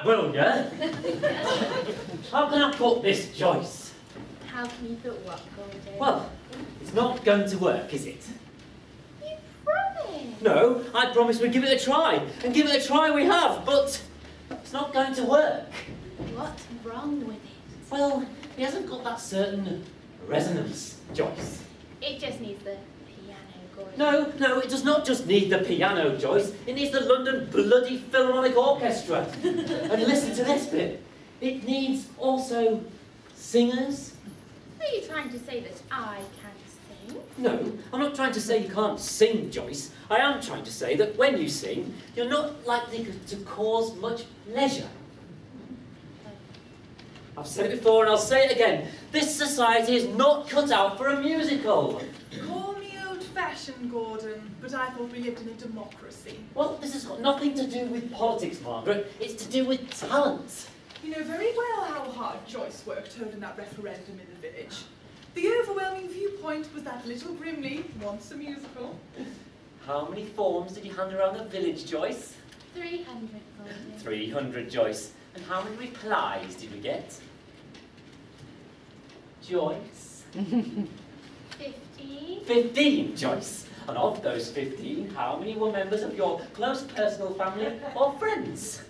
Will you? How can I put this, Joyce? How can you put what, Gordon? Well, it's not going to work, is it? You promised. No, I promised we'd give it a try. And give it a try we have, but it's not going to work. What's wrong with it? Well, it hasn't got that certain resonance, Joyce. It just needs the piano, Gordon. No, it does not just need the piano, Joyce. It needs the London Bloody Philharmonic Orchestra. And listen to this bit. It needs also singers. Are you trying to say that I can't sing? No, I'm not trying to say you can't sing, Joyce. I am trying to say that when you sing, you're not likely to cause much leisure. I've said it before and I'll say it again. This society is not cut out for a musical. Call me old-fashioned, Gordon, but I thought we lived in a democracy. Well, this has got nothing to do with politics, Margaret. It's to do with talent. You know very well how hard Joyce worked holding that referendum in the village. The overwhelming viewpoint was that Little Grimley wants a musical. How many forms did you hand around the village, Joyce? 300, Gordon. 300, Joyce. And how many replies did we get? Joyce? 15. 15, Joyce. And of those 15, how many were members of your close personal family or friends?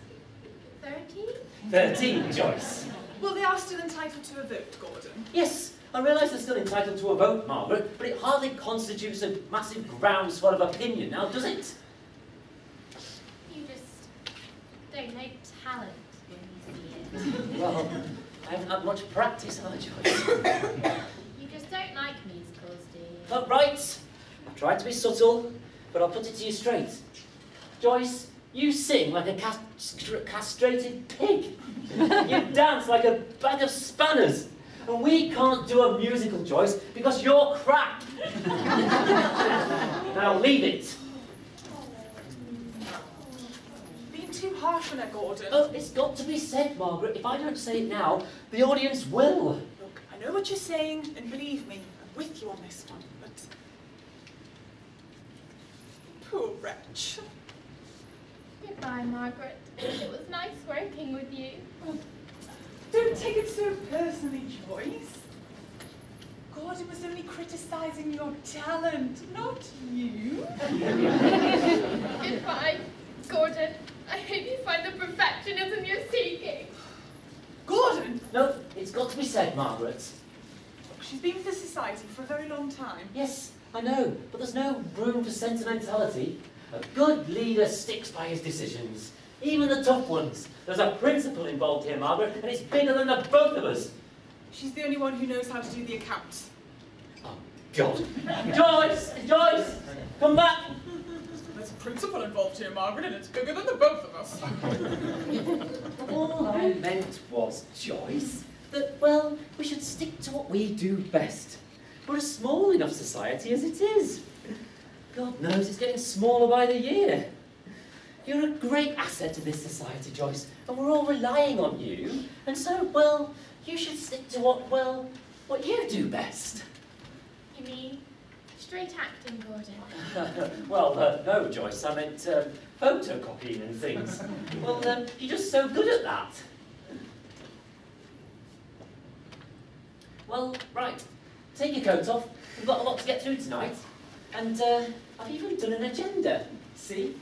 13? 13, Joyce. Well, they are still entitled to a vote, Gordon. Yes, I realise they're still entitled to a vote, Margaret, but it hardly constitutes a massive groundswell of opinion now, does it? You just don't know talent when you see it. Well, I haven't had much practice, have I, Joyce? You just don't like musicals, do you? Not right. I've tried to be subtle, but I'll put it to you straight. Joyce, you sing like a castrated pig. You dance like a bag of spanners. And we can't do a musical, Joyce, because you're crap. Now leave it. Being too harsh on her, Gordon. Oh, it's got to be said, Margaret. If I don't say it now, the audience will. Look, I know what you're saying, and believe me, I'm with you on this one, but... Poor wretch. Goodbye, Margaret. It was nice working with you. Don't take it so personally, Joyce. Gordon was only criticising your talent, not you. Goodbye, Gordon. I hope you find the perfectionism you're seeking. Gordon! No, it's got to be said, Margaret. She's been with the society for a very long time. Yes, I know, but there's no room for sentimentality. A good leader sticks by his decisions, even the tough ones. There's a principle involved here, Margaret, and it's bigger than the both of us. She's the only one who knows how to do the accounts. Oh, God. Joyce! Joyce! Come back! There's a principle involved here, Margaret, and it's bigger than the both of us. All I meant was, Joyce, that, well, we should stick to what we do best. We're a small enough society as it is. God knows it's getting smaller by the year. You're a great asset to this society, Joyce, and we're all relying on you. And so, well, you should stick to what you do best. You mean straight acting, Gordon? Well, no, Joyce, I meant photocopying and things. Well, you're just so good at that. Well, right, take your coat off. We've got a lot to get through tonight. And I've even done an agenda, see?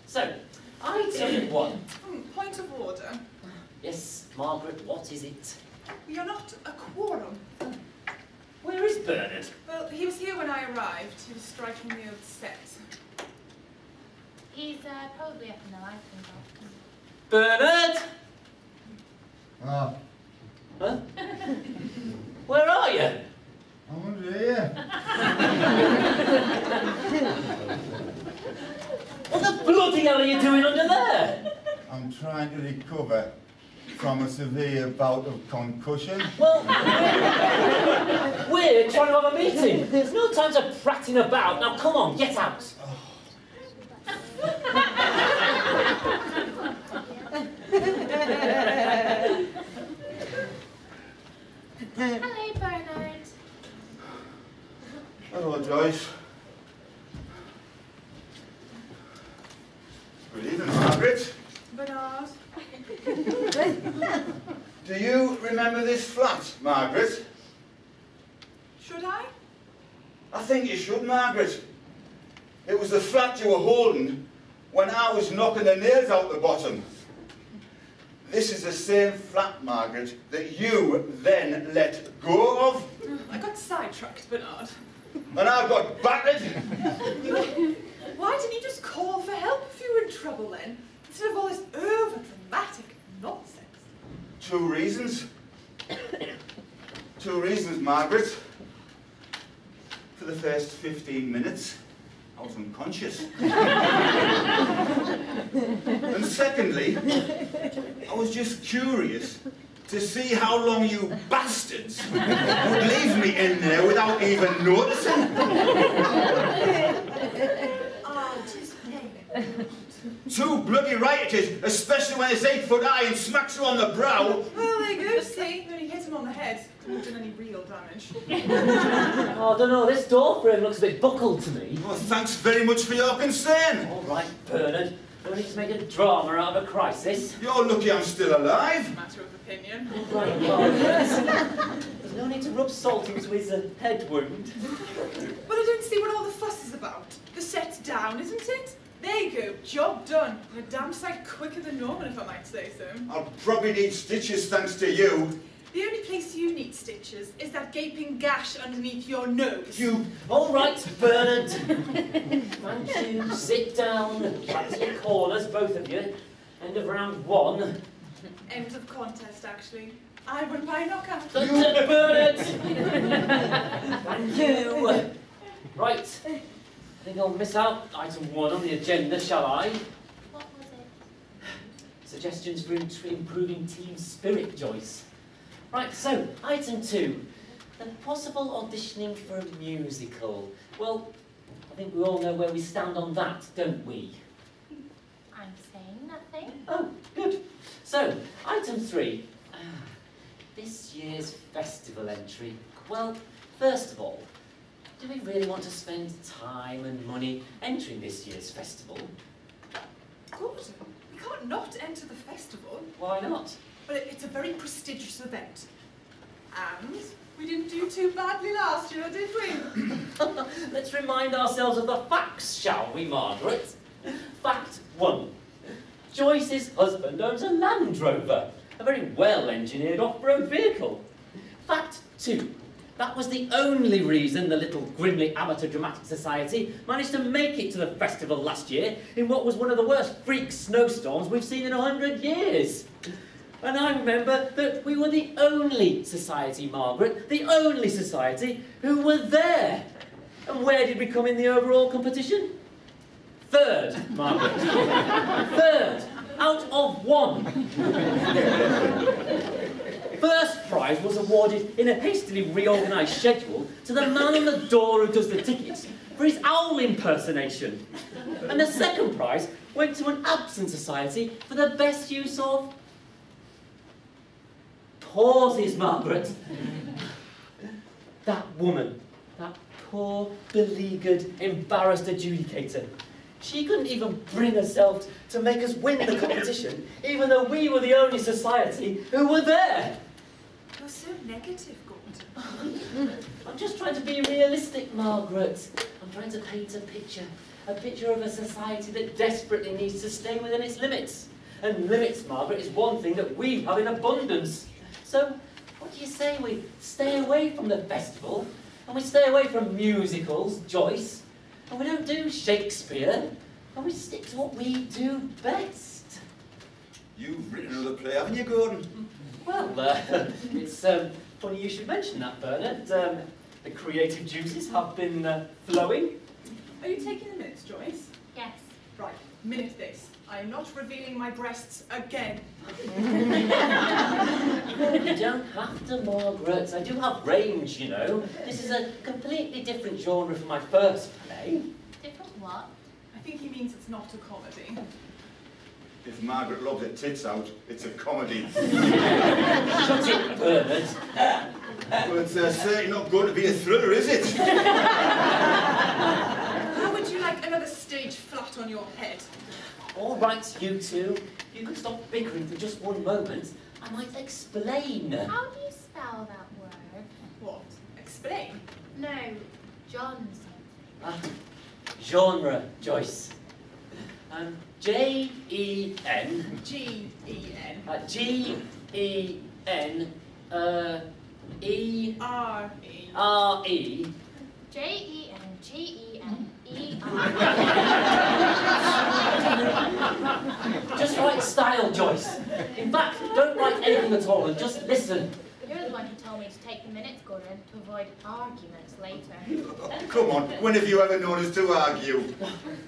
So, item 1. Point of order. Yes, Margaret, what is it? You're not a quorum. Where is Bernard? Well, he was here when I arrived. He was striking the old set. He's probably up in the lighting box. Bernard! Ah, Huh? Where are you? you doing under there? I'm trying to recover from a severe bout of concussion. Well, we're trying to have a meeting. There's no time to prattling about. Now, come on, get out. Hello, Bernard. Hello, Joyce. Good evening, Margaret. Bernard. Do you remember this flat, Margaret? Should I? I think you should, Margaret. It was the flat you were holding when I was knocking the nails out the bottom. This is the same flat, Margaret, that you then let go of. I got sidetracked, Bernard. And I got battered. Why didn't you just call for help if you were in trouble then? Instead of all this over-dramatic nonsense. Two reasons. Two reasons, Margaret. For the first 15 minutes, I was unconscious. And secondly, I was just curious to see how long you bastards would leave me in there without even noticing. Oh, just me. Too bloody right it is, especially when it's 8 foot high and smacks you on the brow. Well, there you go, see? You only hit him on the head. Couldn't have done any real damage. Oh, I don't know, this door frame looks a bit buckled to me. Well, thanks very much for your concern. All right, Bernard. No need to make a drama out of a crisis. You're lucky I'm still alive. Matter of opinion. Right, Margaret. There's no need to rub salt into his head wound. But I don't see what all the fuss is about. The set's down, isn't it? There you go, job done. And a damn sight quicker than normal, if I might say so. I'll probably need stitches thanks to you. The only place you need stitches is that gaping gash underneath your nose. You... All right, Bernard. Thank you. Sit down. Back to your corners, both of you. End of round one. End of contest, actually. I won by knockout. Bernard. Thank you. Right. I think I'll miss out item 1 on the agenda, shall I? What was it? Suggestions for improving team spirit, Joyce. Right, so, item 2. The possible auditioning for a musical. Well, I think we all know where we stand on that, don't we? I'm saying nothing. Oh, good. So, item 3. This year's festival entry. Well, first of all, do we really want to spend time and money entering this year's festival? Gordon, we can't not enter the festival. Why not? But it's a very prestigious event. And we didn't do too badly last year, did we? Let's remind ourselves of the facts, shall we, Margaret? Fact 1. Joyce's husband owns a Land Rover, a very well-engineered off-road vehicle. Fact 2. That was the only reason the Little Grimley Amateur Dramatic Society managed to make it to the festival last year in what was one of the worst freak snowstorms we've seen in 100 years. And I remember that we were the only society, Margaret, the only society who were there. And where did we come in the overall competition? 3rd, Margaret. 3rd, out of 1. First prize was awarded in a hastily reorganised schedule to the man on the door who does the tickets for his owl impersonation. And the second prize went to an absent society for the best use of... pauses, Margaret. That woman, that poor, beleaguered, embarrassed adjudicator, she couldn't even bring herself to make us win the competition, even though we were the only society who were there. You're so negative, Gordon. I'm just trying to be realistic, Margaret. I'm trying to paint a picture of a society that desperately needs to stay within its limits. And limits, Margaret, is one thing that we have in abundance. So, what do you say we stay away from the festival, and we stay away from musicals, Joyce, and we don't do Shakespeare, and we stick to what we do best? You've written another play, haven't you, Gordon? Well, it's funny you should mention that, Bernard. The creative juices have been flowing. Are you taking the minutes, Joyce? Yes. Right, minute this. I am not revealing my breasts again. You don't have to, Margaret. I do have range, you know. This is a completely different genre from my first play. Different what? I think he means it's not a comedy. If Margaret loves her tits out, it's a comedy. Shut it, Bernard. Well, it's certainly not going to be a thriller, is it? How would you like another stage flat on your head? All right, you two. You can stop bickering for just one moment. I might explain. How do you spell that word? What? Explain. No, John something. Genre, Joyce. J-E-N. G-E-N. G-E-N. E. R-E. R-E. Jengener. Just write style, Joyce. In fact, don't write anything at all and just listen. You're the one who told me to take the minutes, Gordon, to avoid arguments later. Come on, when have you ever known us to argue?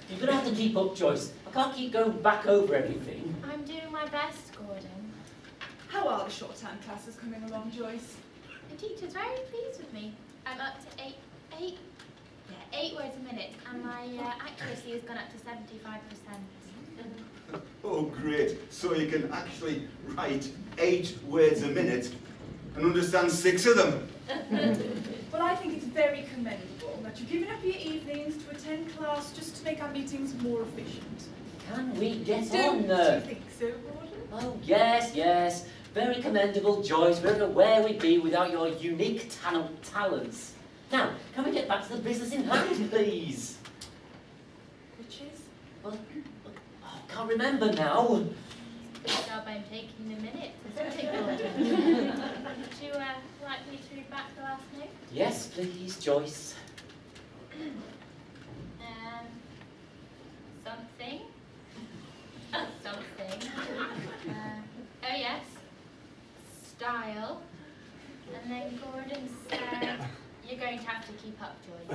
You're going to have to keep up, Joyce. I can't keep going back over everything. I'm doing my best, Gordon. How are the shorthand classes coming along, Joyce? The teacher's very pleased with me. I'm up to eight words a minute, and my accuracy has gone up to 75%. Oh, great. So you can actually write 8 words a minute and understand 6 of them. Well, I think it's very commendable that you've given up your evenings to attend class just to make our meetings more efficient. Can we get Don't on? you think so, Gordon? Oh, yes, yes. Very commendable, Joyce. We don't know where we'd be without your unique talents. Now, can we get back to the business in hand, please? Which is? Well, I can't remember now. Good job I'm taking the minutes, isn't it, Gordon? Would you like me to read back the last note? Yes, please, Joyce. Something. Something. Oh yes. Style. And then Gordon said, you're going to have to keep up, Joyce.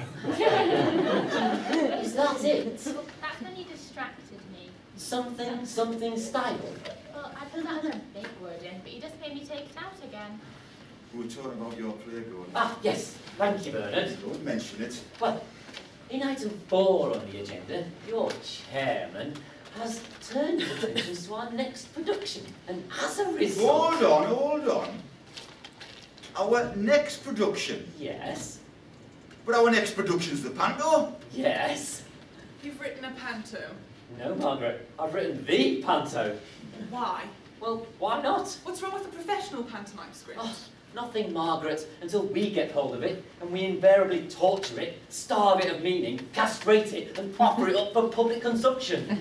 Is that it? That's when you distracted me. Something style. Well, I put that other big word in, but you just made me take it out again. We were talking about your play, Gordon. Ah, yes. Thank you, Bernard. Don't mention it. Well, in item 4 on the agenda, your chairman has turned his attention to our next production. And as a result... Hold on. Our next production. Yes. But our next production's the Panto. Yes. You've written a panto. No, Margaret. I've written the Panto. Why? Well, why not? What's wrong with the professional pantomime script? Oh, nothing, Margaret, until we get hold of it, and we invariably torture it, starve it of meaning, castrate it, and proffer it up for public consumption.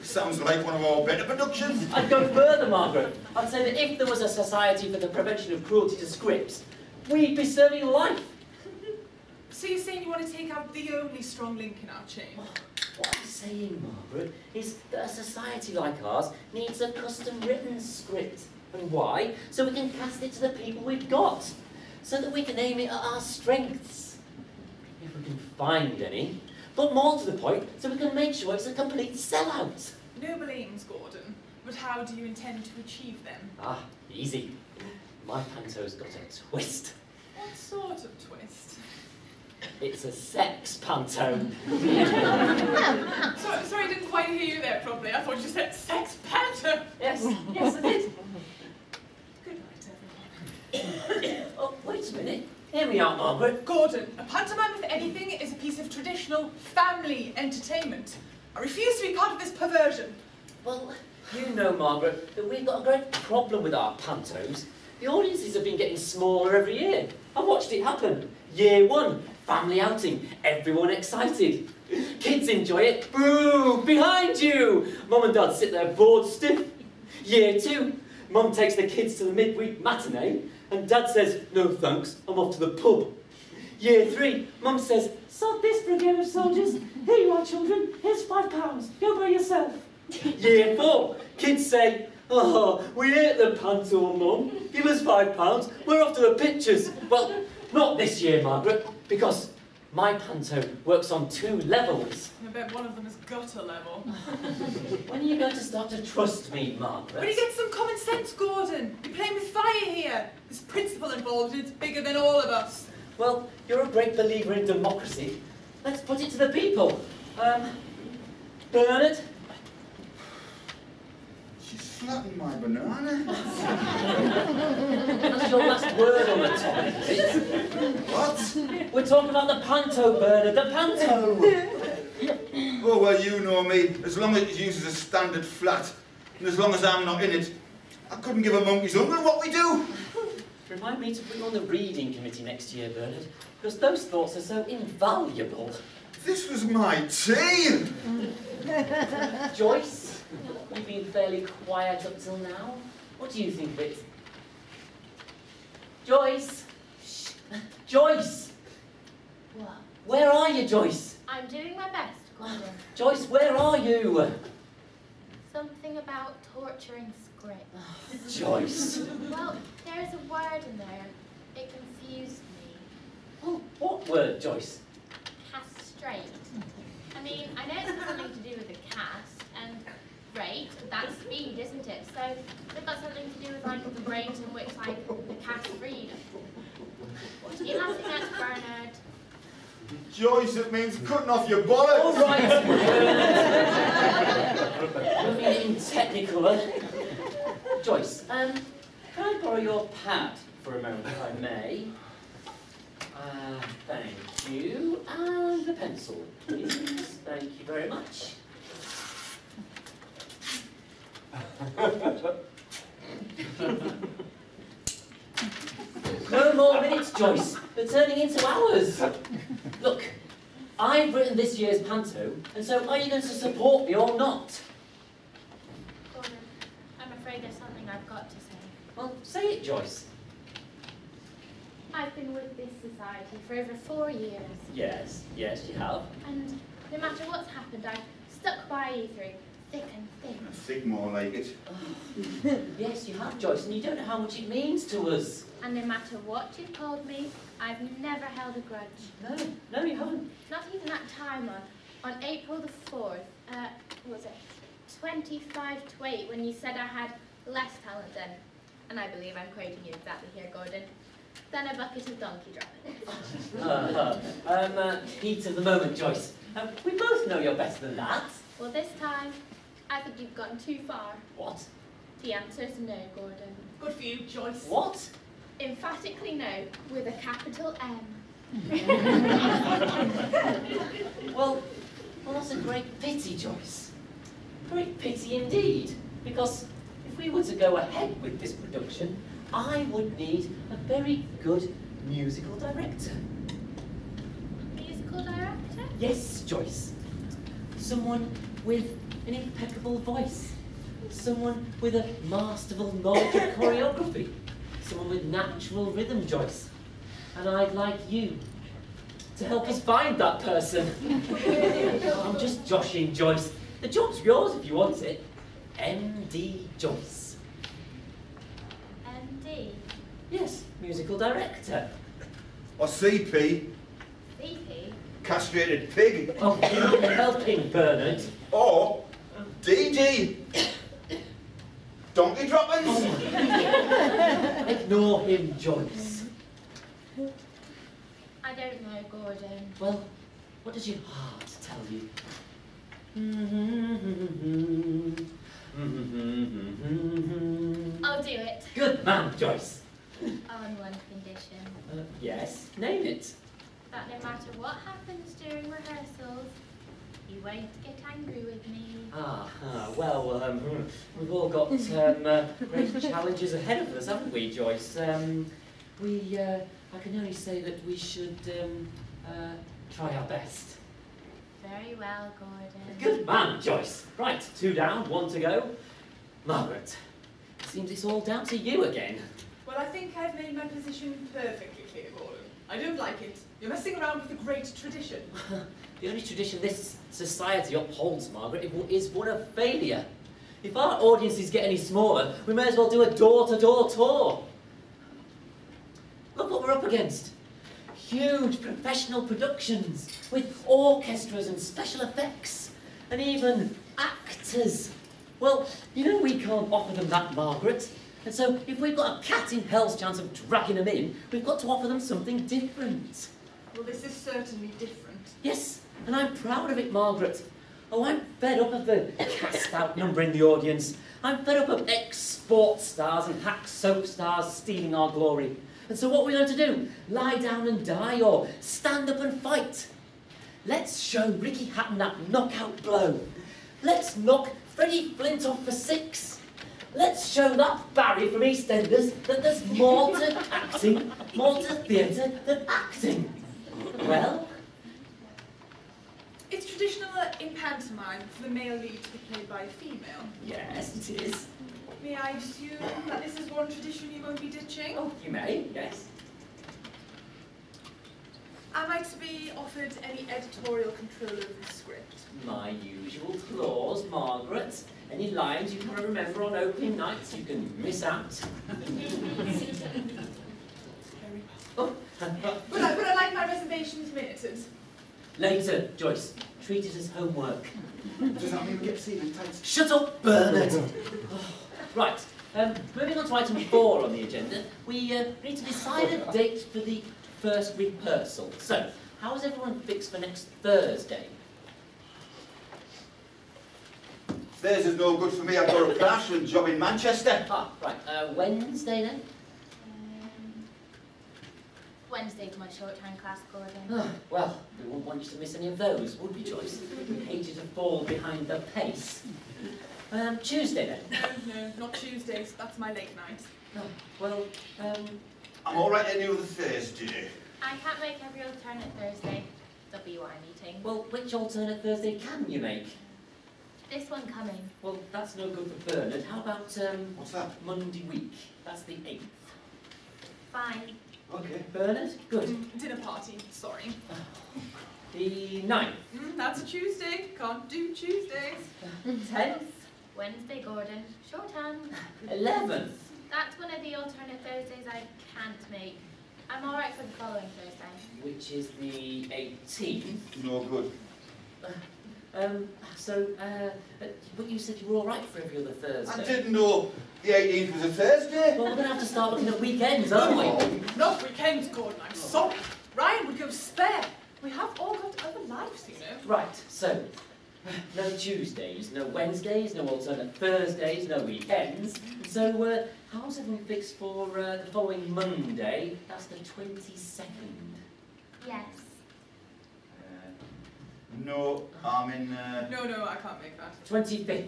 Sounds like one of our better productions. I'd go further, Margaret. I'd say that if there was a society for the prevention of cruelty to scripts, we'd be serving life. So you're saying you want to take out the only strong link in our chain? What I'm saying, Margaret, is that a society like ours needs a custom-written script. And why? So we can cast it to the people we've got. So that we can aim it at our strengths. If we can find any. But more to the point, so we can make sure it's a complete sellout. Noble aims, Gordon. But how do you intend to achieve them? Ah, easy. My panto's got a twist. What sort of twist? It's a sex panto. Sorry, I didn't quite hear you there properly. I thought you said sex panto. Yes, yes I did. Good night, everyone. Oh, wait a minute. Hear me out, Margaret. Gordon, a pantomime, if anything, is a piece of traditional family entertainment. I refuse to be part of this perversion. Well, you know, Margaret, that we've got a great problem with our pantos. The audiences have been getting smaller every year. I've watched it happen. Year 1, family outing, everyone excited. Kids enjoy it. Boo! Behind you! Mum and Dad sit there bored stiff. Year 2, Mum takes the kids to the midweek matinee, and Dad says, no thanks, I'm off to the pub. Year 3, Mum says, sod this for a game of soldiers. Here you are, children. Here's £5. Go by yourself. Year 4, kids say, oh, we ate the panto, Mum. Give us £5. We're off to the pictures. Well, not this year, Margaret, because My panto works on 2 levels. I bet one of them is gutter level. When are you going to start to trust me, Margaret? Will you get some common sense, Gordon? You're playing with fire here. There's principle involved and it's bigger than all of us. Well, you're a great believer in democracy. Let's put it to the people. Bernard? She's flattened my banana. That's your last word on the topic, is it? What? We're talking about the panto, Bernard, the panto! Oh, well, you know me. As long as it uses a standard flat, and as long as I'm not in it, I couldn't give a monkey's uncle what we do. Remind me to put you on the reading committee next year, Bernard, because those thoughts are so invaluable. This was my tea. Joyce, you've been fairly quiet up till now. What do you think of it? Joyce! Shh. Joyce! What? Where are you, Joyce? I'm doing my best, Gordon. Joyce, where are you? Something about torturing script. Joyce. Well, there's a word in there. It confused me. Oh, what word, Joyce? Castrate. I mean, I know it's got something to do with the cast and rate. That's speed, isn't it? So it's got something to do with like the rate in which like the cast read. You have to guess, Bernard. Joyce, it means cutting off your bollocks. All right, I mean it in technical. Joyce, can I borrow your pad for a moment, if I may? Thank you. And the pencil, please. Thank you very much. No more minutes, Joyce. They're turning into hours. Look, I've written this year's panto, and so are you going to support me or not? Gordon, I'm afraid there's something I've got to say. Well, say it, Joyce. I've been with this society for over 4 years. Yes, yes, you have. And no matter what's happened, I've stuck by you through thick and thin. Think more like it. Yes, you have, Joyce, and you don't know how much it means to us. And no matter what you've told me, I've never held a grudge. No, you haven't. Not even that time on April the 4th, what was it, 25 to 8, when you said I had less talent than, and I believe I'm quoting you exactly here, Gordon, than a bucket of donkey dropping. Heat of the moment, Joyce. We both know you're better than that. Well, this time, I think you've gone too far. What? The answer's no, Gordon. Good for you, Joyce. What? Emphatically no, with a capital M. Well, that's a great pity, Joyce. Great pity indeed. Because if we were to go ahead with this production, I would need a very good musical director. Musical director? Yes, Joyce. Someone with an impeccable voice. Someone with a masterful knowledge of choreography. Someone with natural rhythm, Joyce. And I'd like you to help us find that person. I'm just joshing, Joyce. The job's yours if you want it. MD Joyce. MD? Yes, musical director. Or CP, VP? castrated pig. Oh, you're helping, Bernard. Or DD, donkey droppings. Ignore him, Joyce. I don't know, Gordon. Well, what does your heart tell you? I'll do it. Good man, Joyce. On one condition. Yes, name it. That no matter what happens during rehearsals, you won't get angry with me. Well, we've all got great challenges ahead of us, haven't we, Joyce? I can only say that we should try our best. Very well, Gordon. Good man, Joyce. Right, 2 down, 1 to go. Margaret, it seems it's all down to you again. Well, I think I've made my position perfectly clear, Gordon. I don't like it. You're messing around with a great tradition. The only tradition this society upholds, Margaret, is one of failure. If our audiences get any smaller, we may as well do a door-to-door tour. Look what we're up against. huge professional productions with orchestras and special effects, and even actors. Well, you know we can't offer them that, Margaret. And so if we've got a cat in hell's chance of dragging them in, we've got to offer them something different. Well, this is certainly different. Yes, and I'm proud of it, Margaret. Oh, I'm fed up of the cast outnumbering the audience. I'm fed up of ex-sports stars and hack soap stars stealing our glory. And so what are we going to do? Lie down and die or stand up and fight? Let's show Ricky Hatton that knockout blow. Let's knock Freddie Flint off for 6. Let's show that Barry from EastEnders that there's more to acting, more to theatre than acting. Well? It's traditional in pantomime for the male lead to be played by a female. Yes, it is. May I assume that this is one tradition you're going to be ditching? Oh, you may, yes. Am I to be offered any editorial control over the script? My usual clause, Margaret. Any lines you can't remember on opening nights, you can miss out. Very Oh. well. But I like my reservations minuted. Later, Joyce. Treat it as homework. Does that mean we get to see the tights? Shut up, Bernard! Oh, right, moving on to item 4 on the agenda, we need to decide a date for the first rehearsal. So, how is everyone fixed for next Thursday? Thursday's no good for me. I've got a plastering job in Manchester. Ah, right, Wednesday then? Wednesday's my short-time class, Gordon. Oh, well, we wouldn't want you to miss any of those, would we, Joyce? We hate you to fall behind the pace. Tuesday then? No, not Tuesdays. That's my late night. Oh, well, I'm all right any other Thursday. I can't make every alternate Thursday. WI meeting. well, which alternate Thursday can you make? This one coming. Well, that's no good for Bernard. How about, What's that? Monday week? That's the 8th. Fine. Okay. Bernard? Good. Dinner party, sorry. The 9th. That's a Tuesday. Can't do Tuesdays. 10th. Wednesday, Gordon. Short-term. 11th. That's one of the alternate Thursdays I can't make. I'm alright for the following Thursday. Which is the 18th. No good. But you said you were all right for every other Thursday. I didn't know the 18th was a Thursday. Well, we're going to have to start looking at weekends, aren't we? Not weekends, Gordon. I'm sorry. Ryan would go spare. We have all got other lives, you know. Right, so, no Tuesdays, no Wednesdays, no alternate Thursdays, no weekends. So, how's everyone fixed for the following Monday? That's the 22nd. Yes. No, I'm in. No, I can't make that. 25th.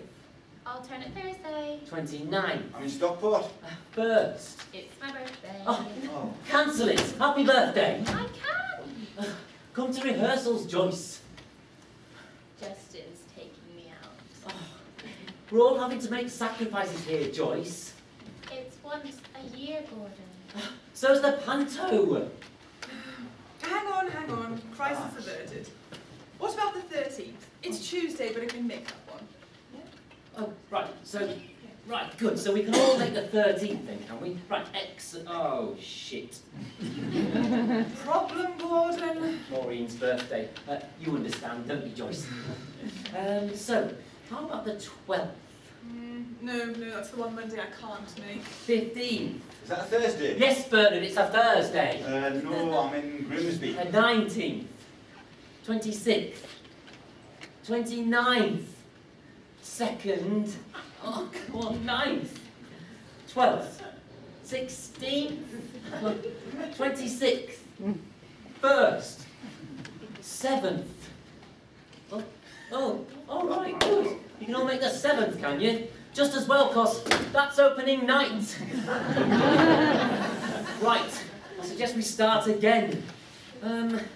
Alternate Thursday. 29th. I'm in Stockport. First. It's my birthday. Oh. Oh. Cancel it. Happy birthday. I can. Come to rehearsals, Joyce. Justin's taking me out. Oh. We're all having to make sacrifices here, Joyce. It's once a year, Gordon. So's the Panto. Hang on. Crisis averted. What about the 13th? It's Tuesday, but I can make that one. Oh, right, so, right, good. So we can all make the 13th then, can we? Right, oh, shit. Problem, Gordon. Maureen's birthday. You understand, don't you, Joyce? So, how about the 12th? No, that's the one Monday I can't make. 15th? Is that a Thursday? Yes, Bernard, it's a Thursday. No, I'm in Grimsby. 19th? 26th? 29th? 2nd? Oh, come on, 9th? 12th? 16th? 26th? 1st? 7th? Oh, all right, good. You can all make the 7th, can you? Just as well, 'cause that's opening night. Right, I suggest we start again.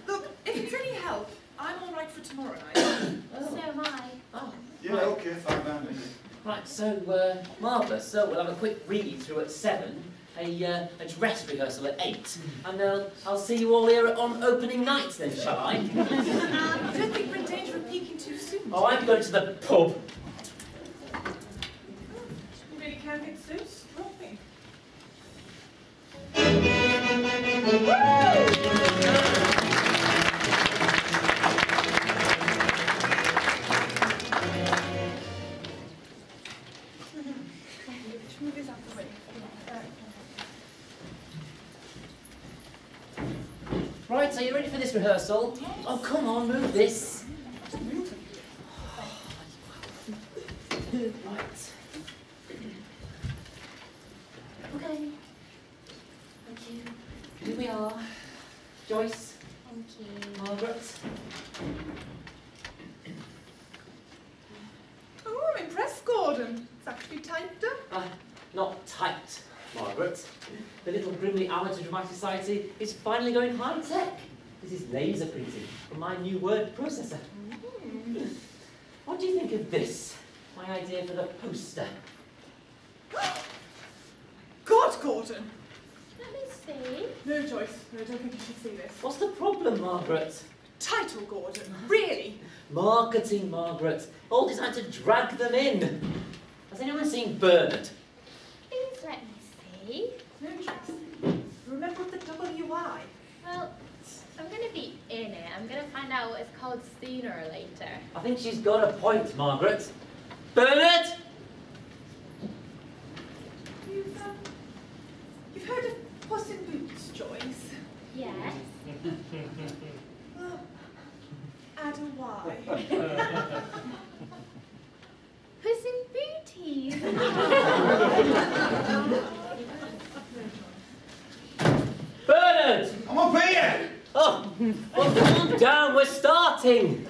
Look, if it's any help, I'm all right for tomorrow night. So am I. Oh, Yeah, right. okay, fine, man. Right, so, marvellous. So we'll have a quick read-through at 7, a dress rehearsal at 8, and I'll see you all here on opening night then, shall I? I don't think we're in danger of peaking too soon. Oh, I'm going to the pub. You really can get so stroppy. Woo! Right, are you ready for this rehearsal? Oh, come on, move this. Right. Okay. Thank you. Here we are. Joyce. Thank you. Margaret. Oh, I'm impressed, Gordon. It's actually typed up. Not typed, Margaret. The Little Grimley Amateur Dramatic Society is finally going high-tech. This is laser printing from my new word processor. What do you think of this? My idea for the poster. God, Gordon! Let me see. No, Joyce. No, I don't think you should see this. What's the problem, Margaret? Title, Gordon. Really? Marketing, Margaret. All designed to drag them in. Has anyone seen Bernard? Please let me see. No, Joyce. Remember the WI? Well, I'm going to be in it. I'm going to find out what it's called sooner or later. I think she's got a point, Margaret. Bernard! You've heard of Puss in Boots, Joyce? Yes. Oh, add a Y. Puss in Booties. Bernard! I'm up here! Oh, well, calm down, we're starting.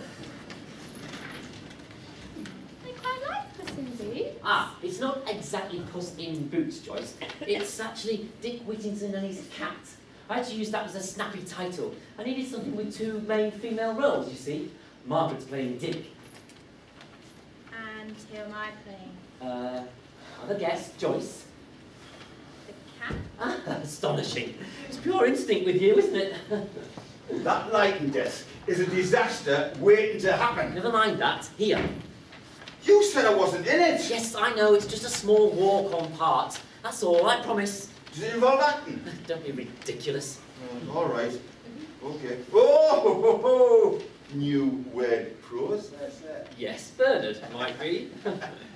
I quite like Puss in Boots. It's not exactly Puss in Boots, Joyce. It's actually Dick Whittington and his cat. I had to use that as a snappy title. I needed something with two main female roles, you see. Margaret's playing Dick. And who am I playing? Other guess, Joyce. The cat? Astonishing. It's pure instinct with you, isn't it? That lighting desk is a disaster waiting to happen. Never mind that. Here. You said I wasn't in it. Yes, I know. It's just a small walk-on part. That's all, I promise. Does it involve acting? Don't be ridiculous. All right. Okay. Oh, new word processor. Yes, Bernard might be.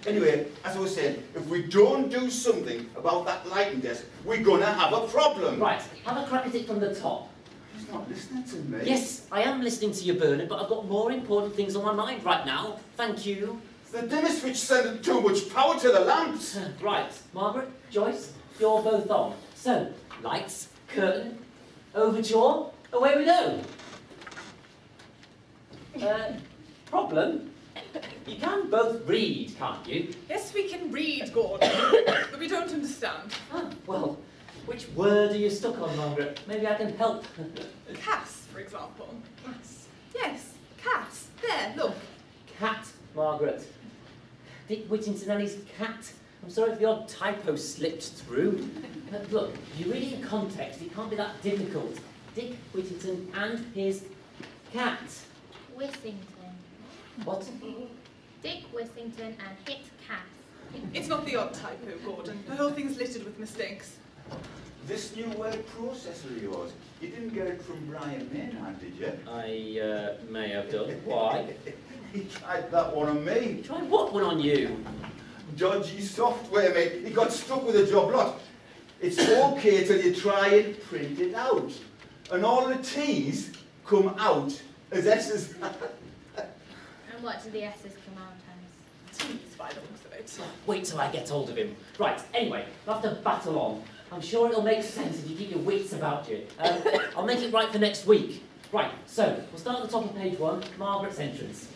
Anyway, as I was saying, if we don't do something about that lighting desk, we're gonna have a problem. Right, have a crack at it from the top. He's not listening to me. Yes, I am listening to you, Bernard, but I've got more important things on my mind right now. Thank you. The dimmer switch sent too much power to the lamps. Right, Margaret, Joyce, you're both on. So, lights, curtain, overture, away we go. Problem? You can both read, can't you? Yes, we can read, Gordon, but we don't understand. Well, which word are you stuck on, Margaret? Maybe I can help. Cass, for example. Cass. Yes, Cass. There, look. Cat, Margaret. Dick Whittington and his cat. I'm sorry if the odd typo slipped through. Look, if you read it in context, it can't be that difficult. Dick Whittington and his cat. Whissington. What? Dick Whissington and hit cat. It's not the odd typo, Gordon. The whole thing's littered with mistakes. This new word processor of yours, you didn't get it from Brian Maynard, did you? I may have done. Why? He tried that one on me. Try what one on you? Dodgy software, mate. He got stuck with a job lot. It's okay till you try and print it out. And all the T's come out as S's. And what do the S's come out as? Tease by the looks of it. Wait till I get hold of him. Right, anyway, we'll have to battle on. I'm sure it'll make sense if you keep your wits about you. I'll make it right for next week. Right, so, we'll start at the top of page 1, Margaret's entrance.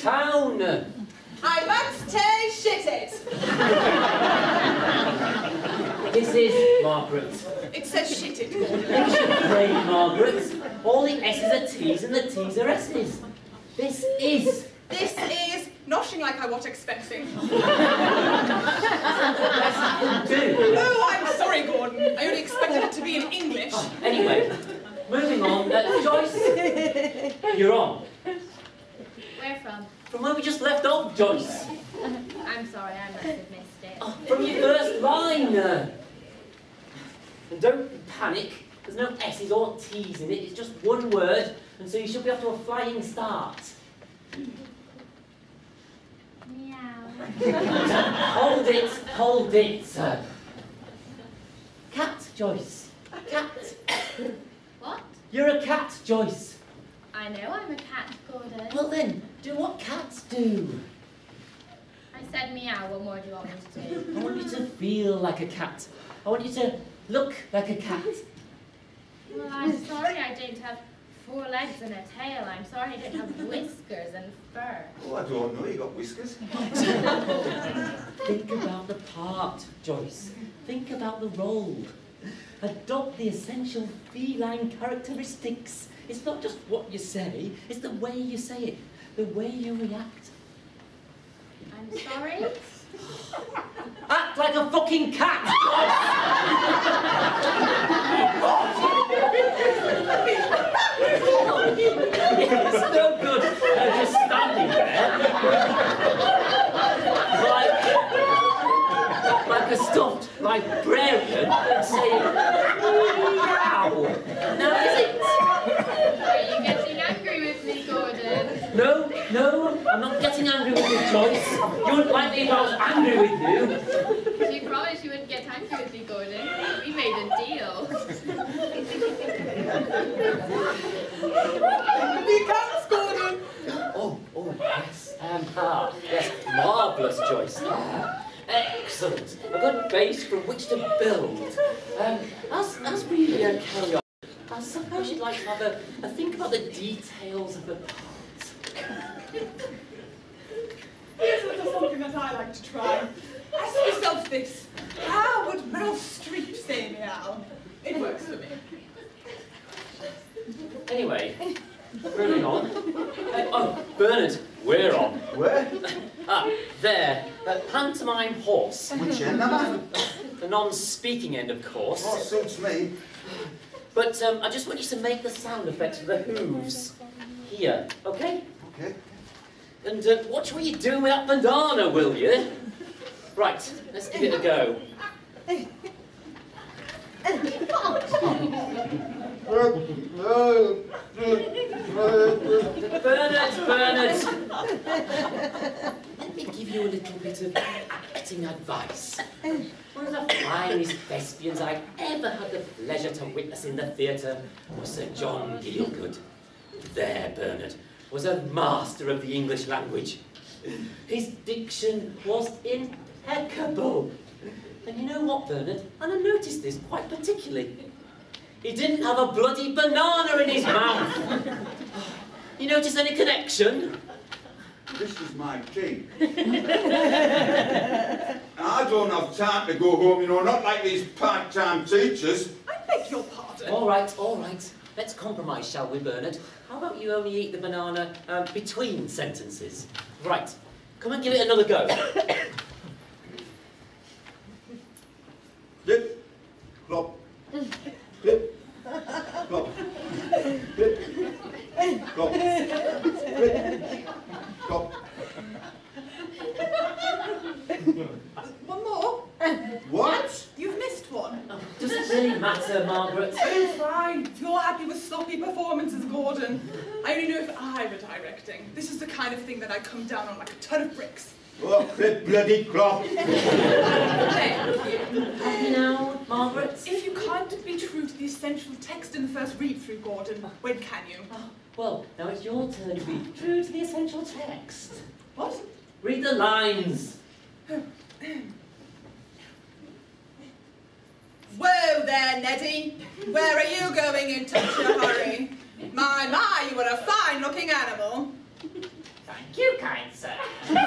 Town! I must shit it. This is Margaret. It says shit it. Great, Margaret. All the S's are T's and the T's are S's. This is. This is nothing like I was expecting. That's what you do. Oh, I'm sorry, Gordon. I only expected it to be in English. Anyway, moving on. Joyce, you're on. Where from? From where we just left off, Joyce. I'm sorry, I must have missed it. Oh, from your first line. And don't panic. There's no S's or T's in it. It's just one word, and so you should be off to a flying start. Meow. Hold it. Cat, Joyce. Cat. What? You're a cat, Joyce. I know I'm a cat, Gordon. Well then, do what cats do. I said meow, what more do you want me to do? I want you to feel like a cat. I want you to look like a cat. Well, I'm sorry I don't have 4 legs and a tail. I'm sorry I don't have whiskers and fur. Oh, I don't know, you got whiskers. Think about the part, Joyce. Think about the role. Adopt the essential feline characteristics. It's not just what you say, it's the way you say it, the way you react. I'm sorry? Act like a fucking cat! It's no good just standing there. Like a stuffed librarian and saying, meow. Now is it? Are you getting angry with me, Gordon? No, I'm not getting angry with you, Joyce. You wouldn't like me if I was angry with you. You promised you wouldn't get angry with me, Gordon. We made a deal. The cats, Gordon! Oh, yes. Yes, marvellous, Joyce. Excellent. A good base from which to build. As we carry on, I suppose you'd like to have a think about the details of the part. Here's a little something that I like to try. Ask yourself this. How would Meryl Streep say meow? It works for me. Anyway, moving on. Oh, Bernard, we're on. Where? There. Pantomime horse. Which end am I? The non-speaking end, of course. Oh, suits me. But I just want you to make the sound effects for the hooves. Here, okay? Okay. And watch what you do with that banana, will you? Right, let's give it a go. Bernard! Let me give you a little bit of acting advice. One of the finest thespians I ever had the pleasure to witness in the theatre was Sir John Gielgud. There, Bernard, was a master of the English language. His diction was impeccable. And you know what, Bernard? And I noticed this quite particularly. He didn't have a bloody banana in his mouth. You notice any connection? This is my key. I don't have time to go home, you know, not like these part-time teachers. I beg your pardon. All right. Let's compromise, shall we, Bernard? How about you only eat the banana between sentences? Right. Come and give it another go. Flip, flop, flip, flop, flip, flop, flip, flop. One more? What? You've missed one. Oh, does it really matter, Margaret? Oh, fine. If you're happy with sloppy performances, Gordon. I only know if I were directing. This is the kind of thing that I come down on like a ton of bricks. Oh, flip, bloody clop. Thank you. Happy now, Margaret? If you can't be true to the essential text in the first read-through, Gordon, when can you? Well, now it's your turn to be true to the essential text. What? Read the lines. Whoa there, Neddy. Where are you going in such a hurry? My, you are a fine-looking animal. Thank you, kind sir. This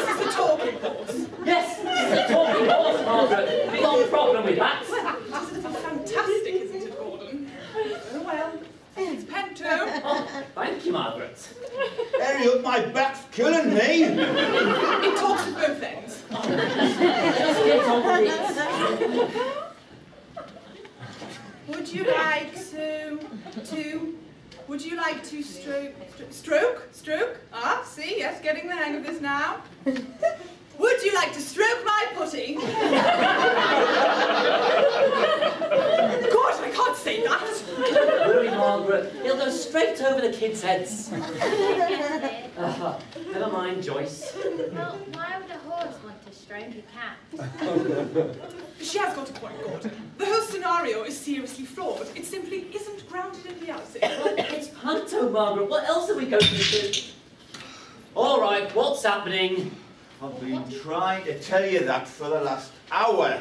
is a talking horse. Yes, it's a talking horse, Margaret. No problem with that. This is fantastic, isn't it, Gordon? Oh, well. It's Panto. Oh, thank you, Margaret. Hurry up, my back's killing me. It talks at both ends. Just get on with it. Would you like to Would you like to stroke? Ah, see, yes, getting the hang of this now. Would you like to stroke my putty? God, I can't say that. Don't worry, Margaret. It'll go straight over the kids' heads. Never mind, Joyce. Well, why would a horse want to stroke a cat? She has got a point, Gordon. The whole scenario is seriously flawed. It simply isn't grounded in reality. Well, it's Panto, Margaret. What else are we going to do? All right, what's happening? I've been trying to tell you that for the last hour.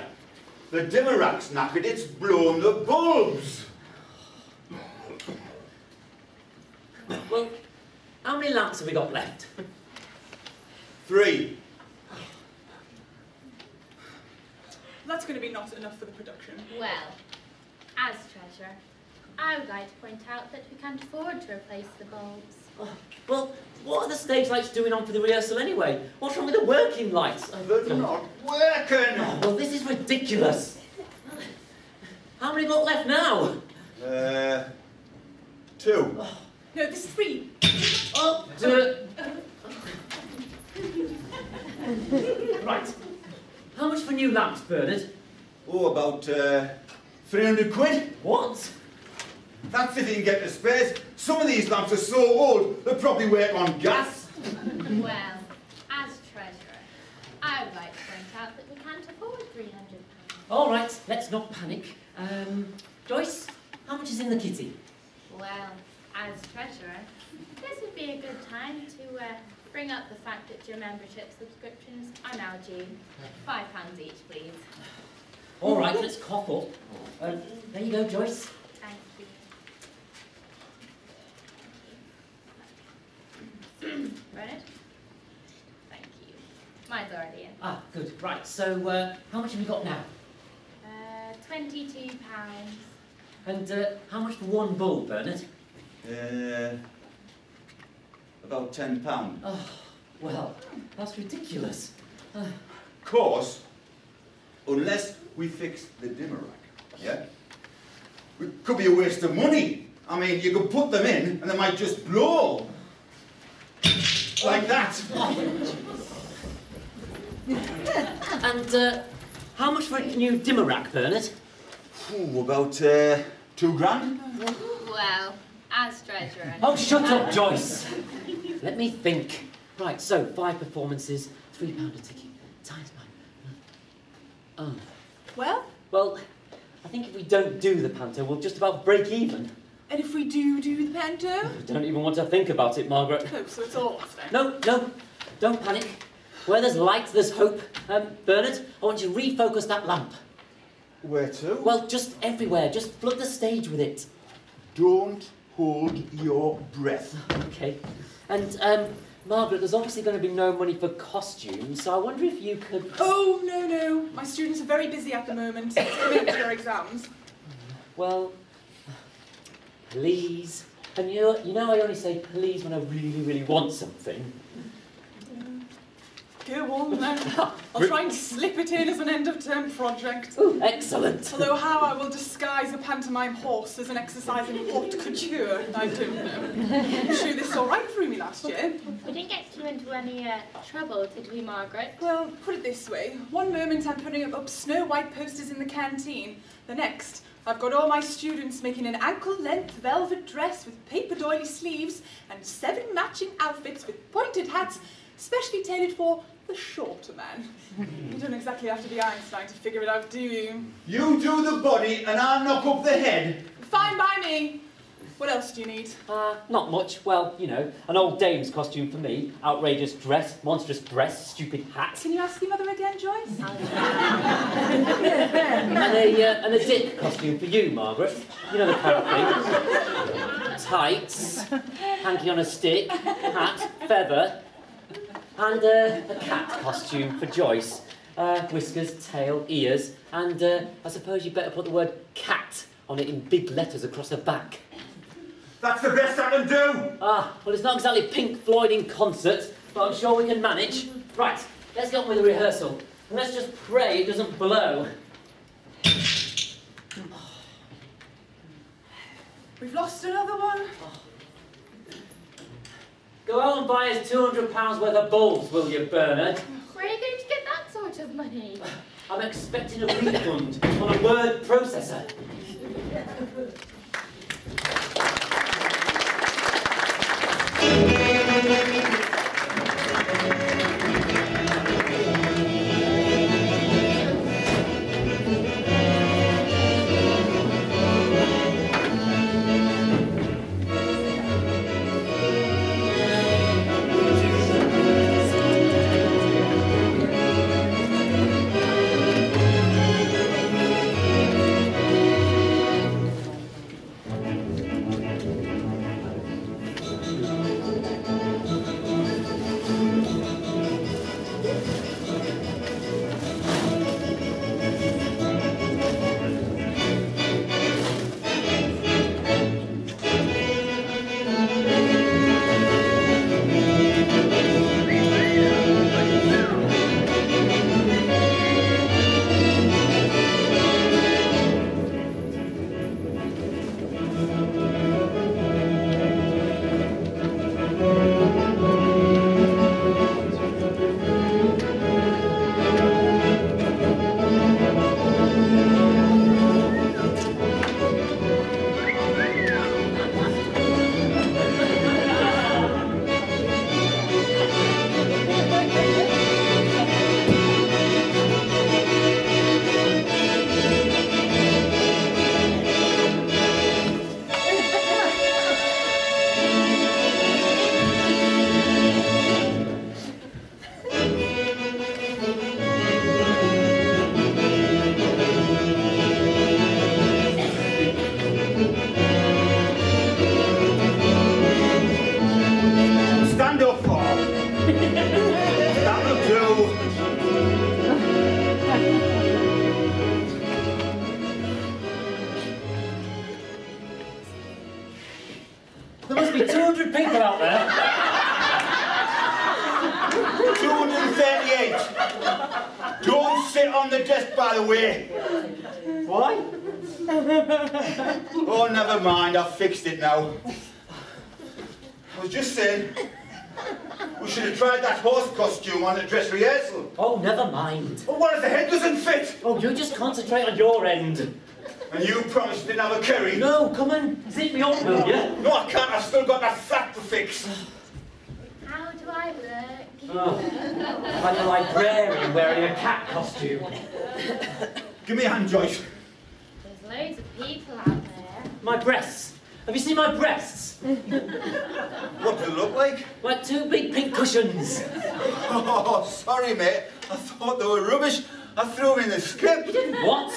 The dimmer rack's knackered, it's blown the bulbs. Well, how many lamps have we got left? 3. That's going to be not enough for the production. Well, as treasurer, I would like to point out that we can't afford to replace the bulbs. Oh, well, what are the stage lights doing on for the rehearsal anyway? What's wrong with the working lights? They're not working. Oh, well, this is ridiculous. How many got left now? 2. No, there's 3. Oh, do it. Right. How much for new lamps, Bernard? Oh, about 300 quid. What? That's if you can get the spares. Some of these lamps are so old, they'll probably work on gas. Well, as treasurer, I would like to point out that we can't afford £300. All right, let's not panic. Joyce, how much is in the kitty? Well, as treasurer, this would be a good time to bring up the fact that your membership subscriptions are now due. £5 each, please. All right, let's cough up. There you go, Joyce. Thank you. Bernard? Thank you. Mine's already in. Ah, good. Right, so how much have we got now? £22. And how much for one bulb, Bernard? About £10. Oh, well, that's ridiculous. Of course, unless we fix the dimmer rack, yeah? It could be a waste of money. I mean, you could put them in and they might just blow. Like that. And how much for a new dimmer rack, Bernard? Ooh, about £2 grand. Well, as treasurer... Oh, shut up, Joyce. Let me think. Right, so 5 performances, £3 a ticket, times by... Oh. Well? Well, I think if we don't do the Panto, we'll just about break even. And if we do the Panto? I don't even want to think about it, Margaret. Oh, so it's all off then. No, don't panic. Where there's light, there's hope. Bernard, I want you to refocus that lamp. Where to? Well, just everywhere. Just flood the stage with it. Don't hold your breath. Okay. And, Margaret, there's obviously going to be no money for costumes, so I wonder if you could... Oh, no. My students are very busy at the moment. It's coming up to their exams. Well, please. And you know I only say please when I really, really want something. Go on then. I'll try and slip it in as an end-of-term project. Ooh, excellent. Although how I will disguise a pantomime horse as an exercise in haute couture, I don't know. I'm sure this all right through me last year. We didn't get you into any trouble, did we, Margaret? Well, put it this way. One moment I'm putting up Snow White posters in the canteen. The next, I've got all my students making an ankle-length velvet dress with paper doily sleeves and 7 matching outfits with pointed hats, specially tailored for the shorter man. You don't exactly have to be Einstein to figure it out, do you? You do the body and I'll knock up the head. Fine by me. What else do you need? Not much. Well, you know, an old dame's costume for me. Outrageous dress, monstrous breasts, stupid hat. Can you ask your mother again, Joyce? And a dick costume for you, Margaret. You know the kind of thing. Tights, hanky on a stick, hat, feather, and a cat costume for Joyce. Whiskers, tail, ears, and I suppose you'd better put the word cat on it in big letters across the back. That's the best I can do. Well, it's not exactly Pink Floyd in concert, but I'm sure we can manage. Right, let's get on with the rehearsal. And let's just pray it doesn't blow. We've lost another one. Go out and buy us £200 worth of bulbs, will you, Bernard? Where are you going to get that sort of money? I'm expecting a refund on a word processor. There must be 200 people out there. 238. Don't sit on the desk, by the way. Why? Oh, never mind. I've fixed it now. I was just saying, we should have tried that horse costume on at dress rehearsal. Oh, never mind. Well, what if the head doesn't fit? Oh, you just concentrate on your end. And you promised you didn't have a curry. No, come and zip me up, will you? No, I can't. I've still got that fat to fix. How do I look? Oh, like a librarian wearing a cat costume. Give me a hand, Joyce. There's loads of people out there. My breasts. Have you seen my breasts? What do they look like? Like two big pink cushions. Oh, sorry, mate. I thought they were rubbish. I threw them in the skip. What?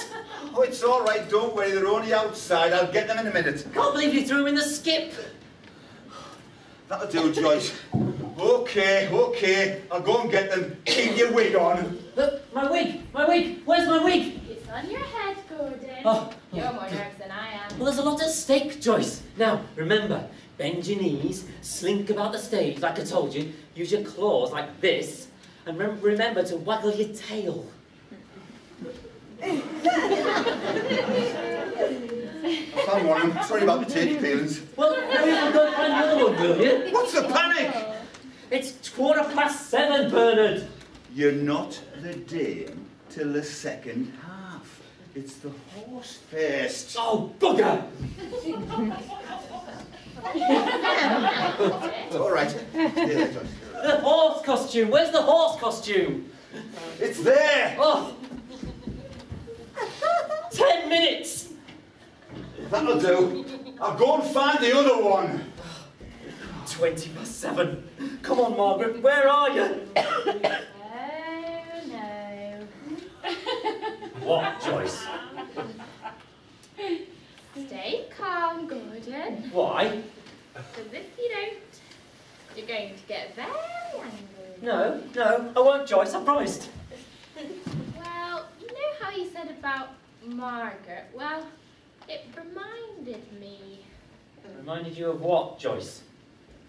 Oh, it's all right. Don't worry. They're only outside. I'll get them in a minute. Can't believe you threw them in the skip. That'll do, Joyce. Okay, okay. I'll go and get them. Keep your wig on. Look, my wig. My wig. Where's my wig? It's on your head, Gordon. Oh. You're more nervous than I am. Well, there's a lot at stake, Joyce. Now, remember, bend your knees, slink about the stage like I told you, use your claws like this, and remember to waggle your tail. I found one. I'm sorry about the teddy peelings. Well, maybe we'll go find another one, will you? What's the panic? It's 7:15, Bernard. You're not the dame till the second half. It's the horse first. Oh, bugger! All right. Here, Joyce. The horse costume. Where's the horse costume? It's there. Oh. 10 minutes. That'll do. I'll go and find the other one. 7:20. Come on, Margaret. Where are you? Oh, no. What, Joyce? Stay calm, Gordon. Why? Because if you don't, you're going to get very angry. No, I won't, Joyce. I promised. Well, you know how you said about Margaret? Well, it reminded me Reminded you of what, Joyce?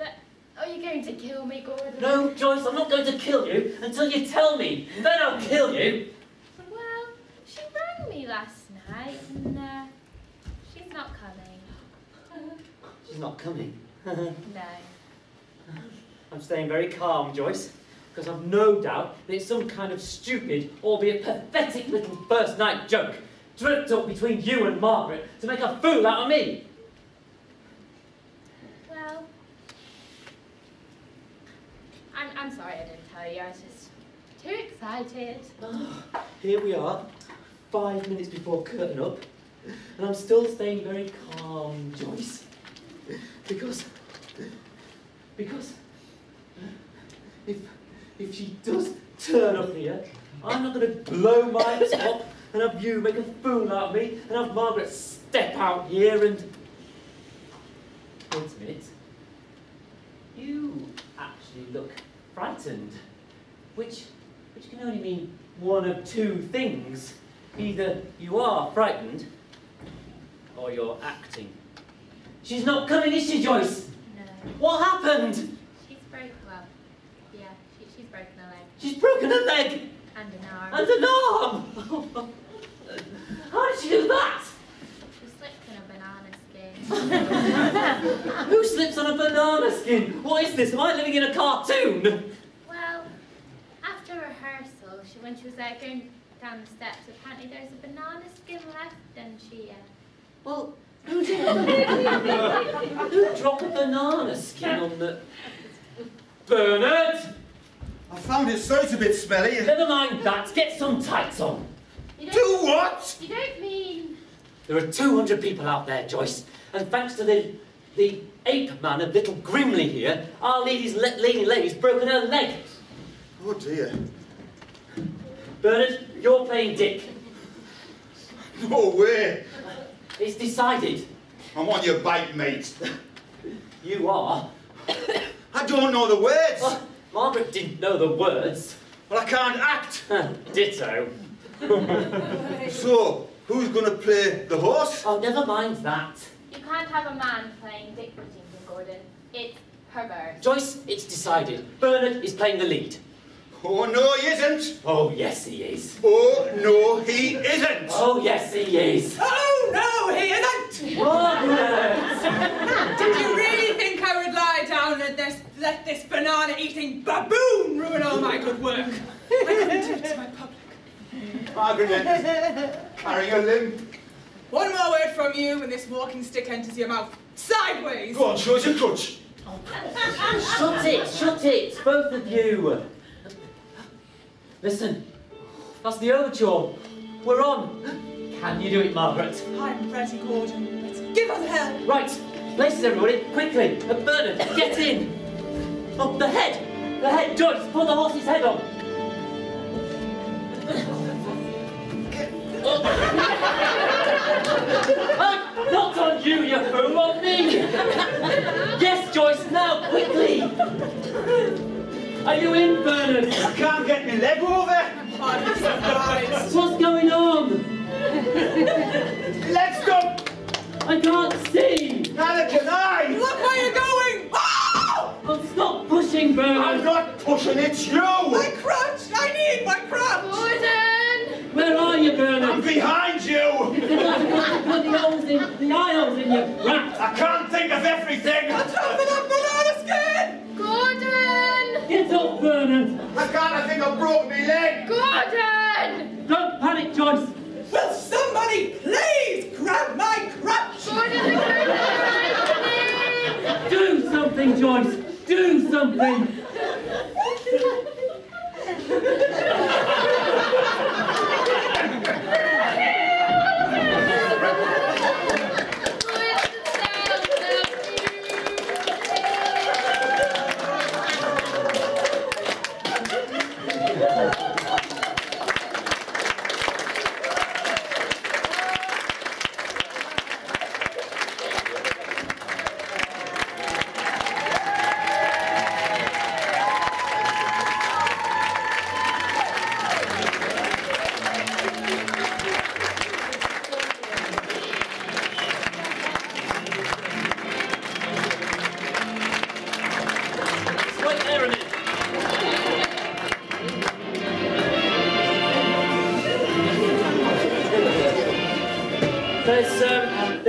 that... Oh, you're going to kill me, Gordon? No, Joyce, I'm not going to kill you until you tell me. Then I'll kill you. Well, she rang me last night and she's not coming. She's not coming. No. I'm staying very calm, Joyce, because I've no doubt that it's some kind of stupid, albeit pathetic little first night joke dreamt up between you and Margaret to make a fool out of me. Well, I'm sorry I didn't tell you. I was just too excited. Oh, here we are, 5 minutes before curtain up, and I'm still staying very calm, Joyce. Because if she does turn up here, I'm not going to blow my top and have you make a fool out of me and have Margaret step out here and... Wait a minute. You actually look frightened, which can only mean one of two things. Either you are frightened, or you're acting. She's not coming, is she, Joyce? No. What happened? She's broken, well, yeah, she's broken her leg. She's broken her leg! And an arm. And an arm! How did she do that? She slipped in a banana skin. Who slips on a banana skin? What is this? Am I living in a cartoon? Well, after rehearsal, when she was going down the steps, apparently there was a banana skin left, and she... Well, who did? Who dropped a banana skin on the... Bernard! I found it so it's a bit smelly. Never mind that. Get some tights on. Do what? You don't mean... There are 200 people out there, Joyce, and thanks to the ape man of Little Grimley here, our lady's broken her leg. Oh dear. Bernard, you're playing Dick. No way. It's decided. I'm on your bike, mate. You are. I don't know the words. Well, Margaret didn't know the words. Well, I can't act. Ditto. So, who's going to play the horse? Oh, never mind that. You can't have a man playing Dick Whittington, Gordon. It's perverse. Joyce, it's decided. Bernard is playing the lead. Oh, no, he isn't. Oh, yes, he is. Oh, no, he isn't. Oh, yes, he is. Oh, no, he isn't! Margaret! Did you really think I would lie down and let this banana-eating baboon ruin all my good work? I couldn't do it to my public. Margaret, carry a limb. One more word from you and this walking stick enters your mouth sideways. Go on, show us your crutch. Shut it, both of you. Listen, that's the overture. We're on. Can you do it, Margaret? I'm ready, Gordon. Let's give her hell. Right, places everybody, quickly. Bernard, get in. Oh, the head, Joyce, put the horse's head on. Not on you, you fool, on me. Yes, Joyce, now, quickly. Are you in, Bernard? I can't get my leg over. I'm surprised. What's going on? Let's go. I can't see. Neither can I. Look where you're going. Oh! Oh, stop pushing, Bernard. I'm not pushing, it's you. My crutch! I need my crutch! Gordon! Where are you, I'm Bernard? behind you. Put the eye holes in your rat. I can't think of everything. Watch out for that banana skin! Gordon! Get up, Bernard. I can't think I broke my leg. Gordon! Don't panic, Joyce. Will somebody please grab my crutch? Gordon, the Do something, Joyce. Do something.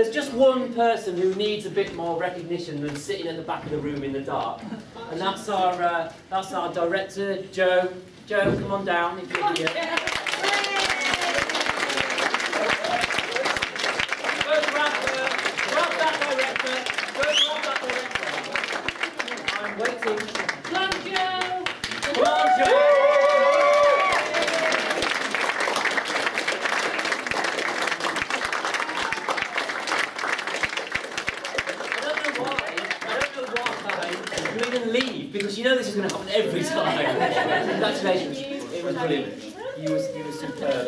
there's just one person who needs a bit more recognition than sitting at the back of the room in the dark, and that's our director, Joe. Joe, come on down if you're here. Go grab that director. I'm waiting. Come on, Joe. Come on, Joe. Leave, because you know this is going to happen every time. Congratulations. It was brilliant. You were superb.